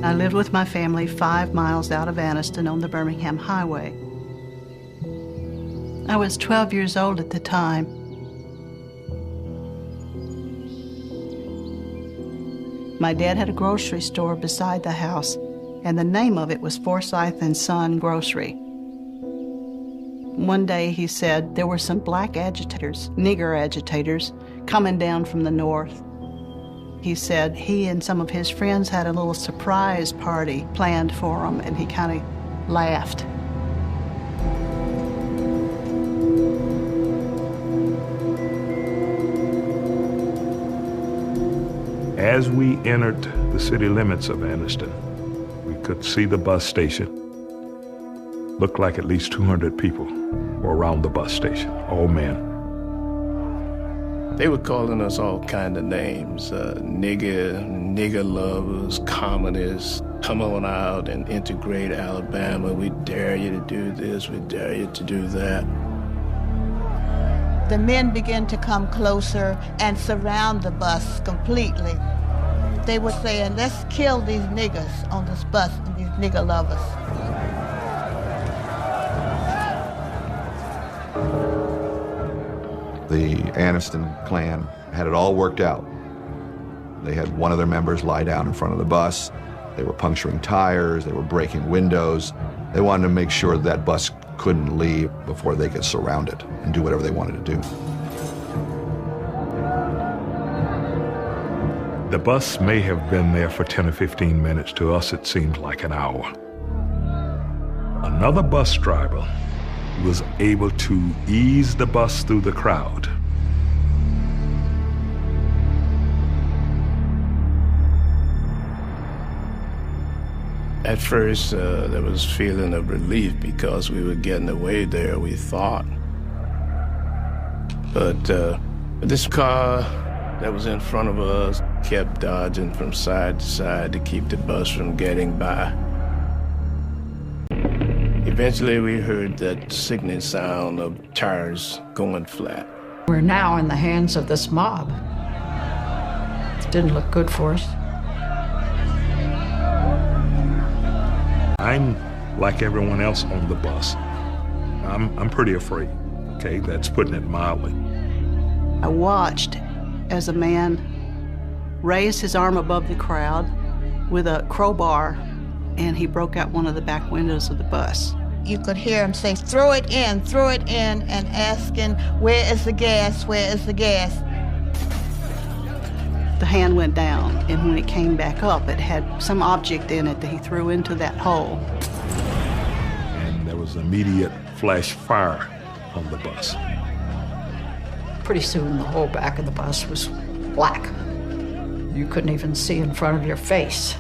I lived with my family 5 miles out of Anniston on the Birmingham Highway. I was 12 years old at the time. My dad had a grocery store beside the house, and the name of it was Forsyth and Son Grocery. One day he said there were some black agitators, nigger agitators, coming down from the north. He said he and some of his friends had a little surprise party planned for them, and he kind of laughed. As we entered the city limits of Anniston, we could see the bus station. Looked like at least 200 people were around the bus station, all men. They were calling us all kind of names, nigger lovers, communists. Come on out and integrate Alabama. We dare you to do this, we dare you to do that. The men began to come closer and surround the bus completely. They were saying, let's kill these niggers on this bus and these nigger lovers. The Anniston Klan had it all worked out. They had one of their members lie down in front of the bus. They were puncturing tires, they were breaking windows. They wanted to make sure that bus couldn't leave before they could surround it and do whatever they wanted to do. The bus may have been there for 10 or 15 minutes. To us, it seemed like an hour. Another bus driver was able to ease the bus through the crowd. At first, there was a feeling of relief because we were getting away there, we thought. But this car that was in front of us kept dodging from side to side to keep the bus from getting by. Eventually, we heard that sickening sound of tires going flat. We're now in the hands of this mob. It didn't look good for us. I'm like everyone else on the bus. I'm pretty afraid, okay? That's putting it mildly. I watched as a man raised his arm above the crowd with a crowbar, and he broke out one of the back windows of the bus. You could hear him say, throw it in, and asking, where is the gas, where is the gas? The hand went down, and when it came back up, it had some object in it that he threw into that hole. And there was immediate flash fire on the bus. Pretty soon, the whole back of the bus was black. You couldn't even see in front of your face.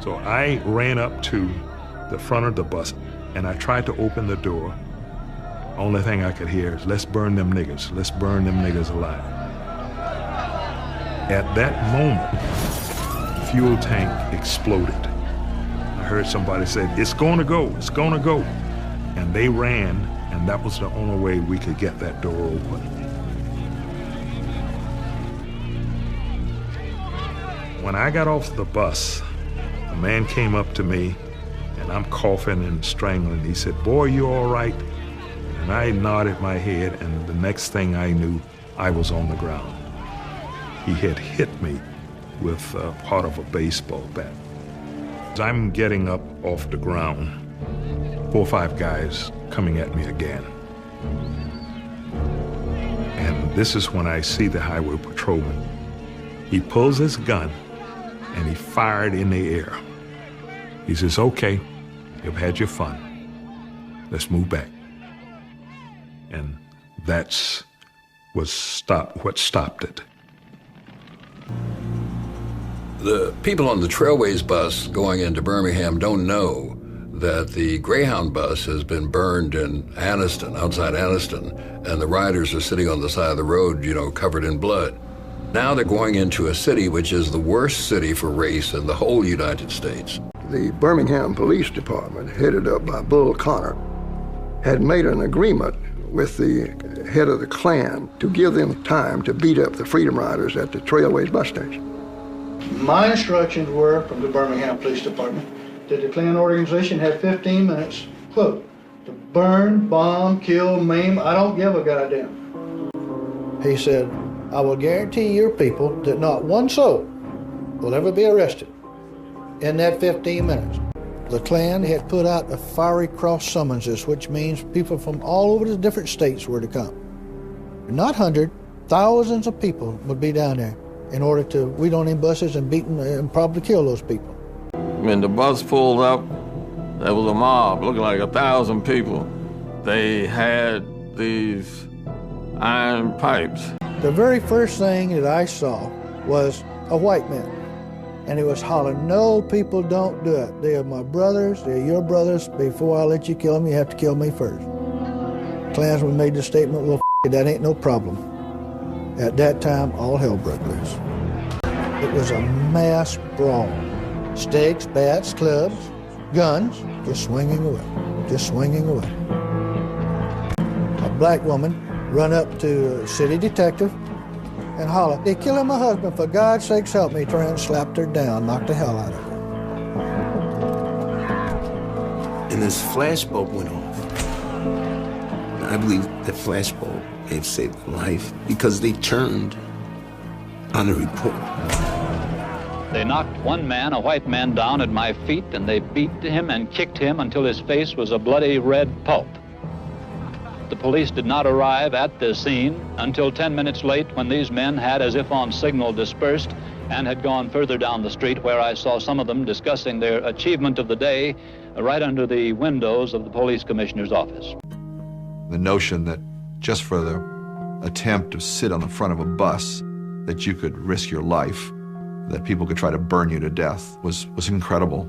So I ran up to the front of the bus, and I tried to open the door. Only thing I could hear is, let's burn them niggers. Let's burn them niggers alive. At that moment, the fuel tank exploded. I heard somebody say, it's gonna go, it's gonna go. And they ran, and that was the only way we could get that door open. When I got off the bus, a man came up to me, and I'm coughing and strangling. He said, boy, you all right? And I nodded my head, and the next thing I knew, I was on the ground. He had hit me with part of a baseball bat. As I'm getting up off the ground, 4 or 5 guys coming at me again. And this is when I see the highway patrolman. He pulls his gun, and he fired in the air. He says, okay, you've had your fun. Let's move back. And that's what stopped it. The people on the Trailways bus going into Birmingham don't know that the Greyhound bus has been burned in Anniston, outside Anniston, and the riders are sitting on the side of the road, you know, covered in blood. Now they're going into a city which is the worst city for race in the whole United States. The Birmingham Police Department, headed up by Bull Connor, had made an agreement with the head of the Klan to give them time to beat up the Freedom Riders at the Trailways bus station. My instructions were from the Birmingham Police Department that the Klan organization had 15 minutes, quote, to burn, bomb, kill, maim, I don't give a goddamn. He said, I will guarantee your people that not one soul will ever be arrested in that 15 minutes. The Klan had put out a fiery cross summonses, which means people from all over the different states were to come. Not hundreds, thousands of people would be down there in order to weed on them buses and beat them and probably kill those people. When the bus pulled up, there was a mob, looking like 1,000 people. They had these iron pipes. The very first thing that I saw was a white man, and he was hollering, no, people don't do it. They are my brothers, they're your brothers. Before I let you kill them, you have to kill me first. Klansmen made the statement, well, that ain't no problem. At that time, all hell broke loose. It was a mass brawl. Sticks, bats, clubs, guns, just swinging away, just swinging away. A black woman run up to a city detective and holler, they're killing my husband, for God's sakes help me. Turned and slapped her down, knocked the hell out of her. And this flashbulb went off. I believe that flashbulb may have saved my life because they turned on a report. They knocked one man, a white man, down at my feet, and they beat him and kicked him until his face was a bloody red pulp. The police did not arrive at the scene until 10 minutes late, when these men had, as if on signal, dispersed and had gone further down the street, where I saw some of them discussing their achievement of the day right under the windows of the police commissioner's office. The notion that just for the attempt to sit on the front of a bus that you could risk your life, that people could try to burn you to death was incredible.